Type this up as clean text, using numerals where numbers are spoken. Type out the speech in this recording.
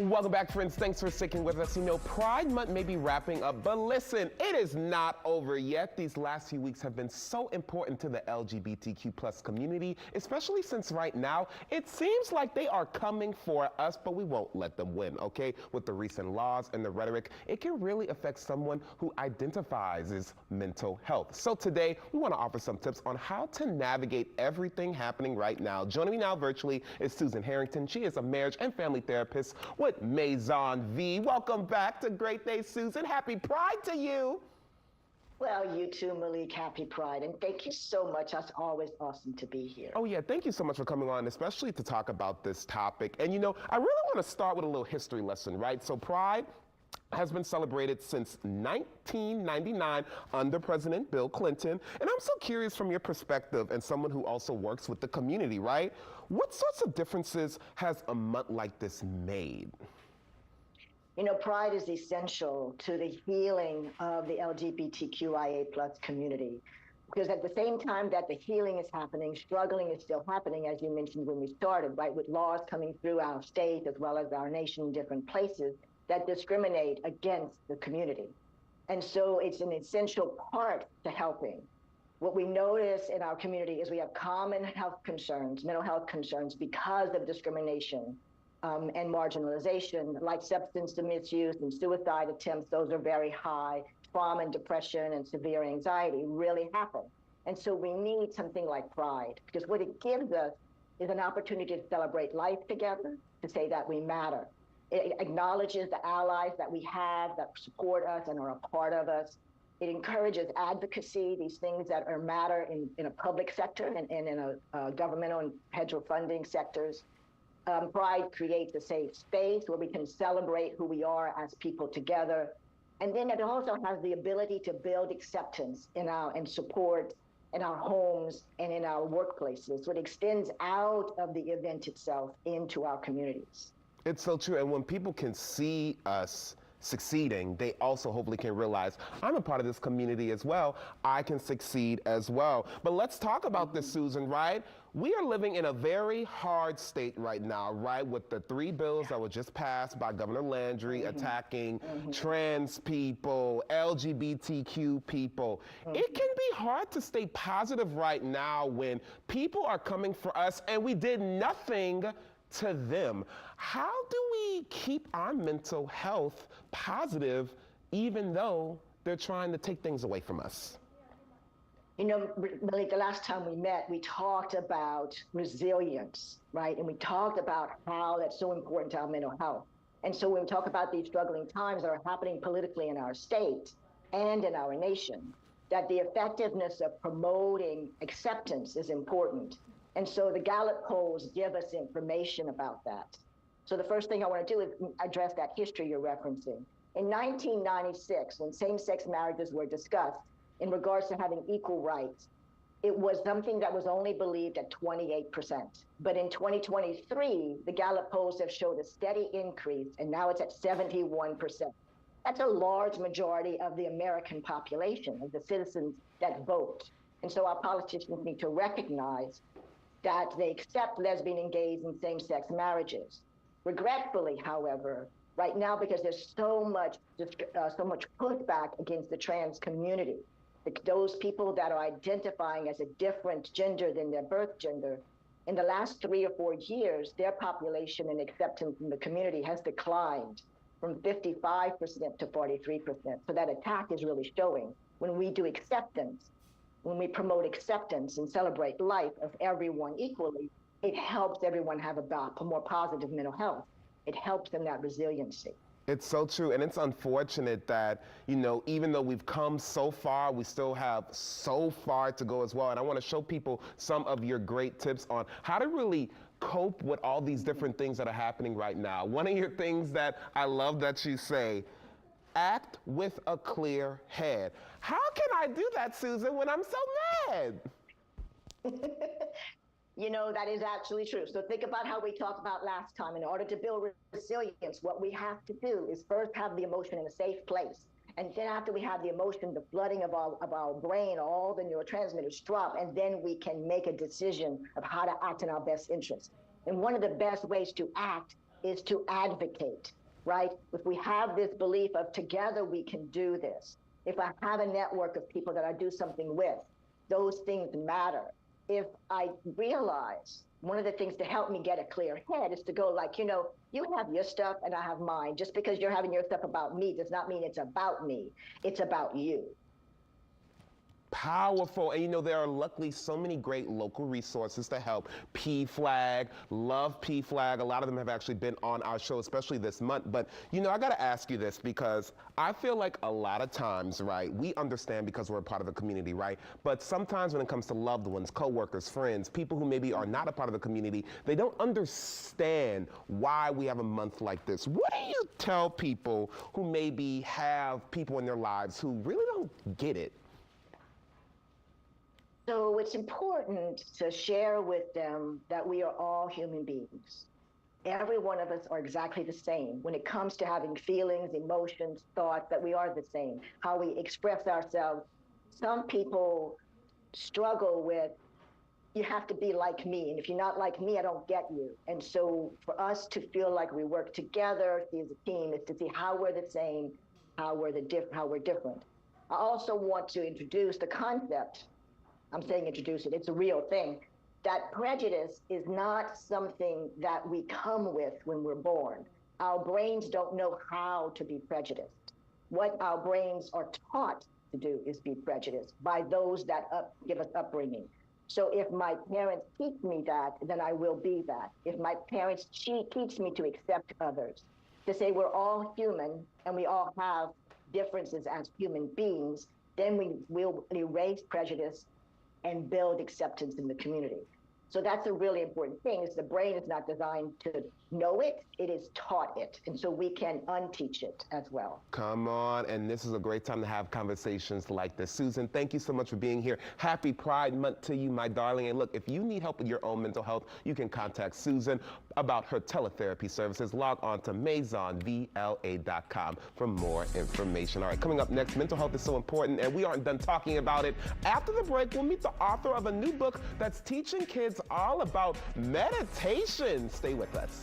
Welcome back, friends. Thanks for sticking with us. You know, Pride Month may be wrapping up, but listen, it is not over yet. These last few weeks have been so important to the LGBTQ plus community, especially since right now, it seems like they are coming for us, but we won't let them win, okay? With the recent laws and the rhetoric, it can really affect someone who identifies as mental health. So today, we want to offer some tips on how to navigate everything happening right now. Joining me now virtually is Susan Harrington. She is a marriage and family therapist with Maison Vie. Welcome back to Great Day, Susan. Happy Pride to you. Well, you too, Malik. Happy Pride. And thank you so much. It's always awesome to be here. Oh, yeah. Thank you so much for coming on, especially to talk about this topic. And, you know, I really want to start with a little history lesson, right? So Pride has been celebrated since 1999 under President Bill Clinton. And I'm so curious from your perspective and someone who also works with the community, right? What sorts of differences has a month like this made? You know, Pride is essential to the healing of the LGBTQIA plus community. Because at the same time that the healing is happening, struggling is still happening, as you mentioned when we started, right? With laws coming through our state as well as our nation in different places that discriminate against the community. And so it's an essential part to helping. What we notice in our community is we have common health concerns, mental health concerns because of discrimination and marginalization, like substance misuse and suicide attempts. Those are very high. Trauma and depression and severe anxiety really happen. And so we need something like Pride, because what it gives us is an opportunity to celebrate life together, to say that we matter. It acknowledges the allies that we have that support us and are a part of us. It encourages advocacy, these things that are matter in a public sector and in a governmental and federal funding sectors. Pride creates a safe space where we can celebrate who we are as people together. And then it also has the ability to build acceptance and support in our homes and in our workplaces. So it extends out of the event itself into our communities. It's so true. And when people can see us succeeding, they also hopefully can realize I'm a part of this community as well. I can succeed as well. But let's talk about this, Susan, right? We are living in a very hard state right now, right? With the 3 bills that were just passed by Governor Landry attacking trans people, LGBTQ people. It can be hard to stay positive right now when people are coming for us and we did nothing to them. How do we keep our mental health positive even though they're trying to take things away from us? You know, Malik, the last time we met, we talked about resilience, right? And we talked about how that's so important to our mental health. And so when we talk about these struggling times that are happening politically in our state and in our nation, that the effectiveness of promoting acceptance is important. And so the Gallup polls give us information about that. So the first thing I want to do is address that history you're referencing. In 1996, when same-sex marriages were discussed in regards to having equal rights, it was something that was only believed at 28%. But in 2023, the Gallup polls have showed a steady increase, and now it's at 71%. That's a large majority of the American population, of the citizens that vote. And so our politicians need to recognize that they accept lesbian and gays in same-sex marriages. Regretfully, however, right now, because there's so much pushback against the trans community, those people that are identifying as a different gender than their birth gender, in the last 3 or 4 years, their population and acceptance in the community has declined from 55% to 43%. So that attack is really showing. When we do acceptance, when we promote acceptance and celebrate life of everyone equally, it helps everyone have a more positive mental health. It helps in that resiliency. It's so true, and it's unfortunate that, you know, even though we've come so far, we still have so far to go as well. And I want to show people some of your great tips on how to really cope with all these different things that are happening right now. One of your things that I love that you say, act with a clear head. How can I do that, Susan, when I'm so mad? You know, that is actually true. So think about how we talked about last time. In order to build resilience, what we have to do is first have the emotion in a safe place. And then after we have the emotion, the flooding of our brain, all the neurotransmitters drop, and then we can make a decision of how to act in our best interest. And one of the best ways to act is to advocate, right? If we have this belief of together we can do this, if I have a network of people that I do something with, those things matter. If I realize one of the things to help me get a clear head is to go like, you have your stuff and I have mine. Just because you're having your stuff about me does not mean it's about me. It's about you. Powerful. And there are luckily so many great local resources to help. PFLAG, love PFLAG. A lot of them have actually been on our show, especially this month. But, I got to ask you this because I feel like a lot of times, right, we understand because we're a part of a community, right? But sometimes when it comes to loved ones, coworkers, friends, people who maybe are not a part of the community, they don't understand why we have a month like this. What do you tell people who maybe have people in their lives who really don't get it? So it's important to share with them that we are all human beings. Every one of us are exactly the same when it comes to having feelings, emotions, thoughts, that we are the same, how we express ourselves. Some people struggle with, you have to be like me, and if you're not like me, I don't get you. And so for us to feel like we work together as a team is to see how we're the same, how we're different. I also want to introduce the concept. I'm saying introduce it, it's a real thing, that prejudice is not something that we come with when we're born. Our brains don't know how to be prejudiced. What our brains are taught to do is be prejudiced by those that give us upbringing. So if my parents teach me that, then I will be that. If my parents teach me to accept others, to say we're all human and we all have differences as human beings, then we will erase prejudice and build acceptance in the community. So that's a really important thing, is the brain is not designed to know it, it is taught it. And so we can unteach it as well. Come on, and this is a great time to have conversations like this. Susan, thank you so much for being here. Happy Pride Month to you, my darling. And look, if you need help with your own mental health, you can contact Susan about her teletherapy services. Log on to MaisonVLA.com for more information. All right, coming up next, mental health is so important, and we aren't done talking about it. After the break, we'll meet the author of a new book that's teaching kids all about meditation. Stay with us.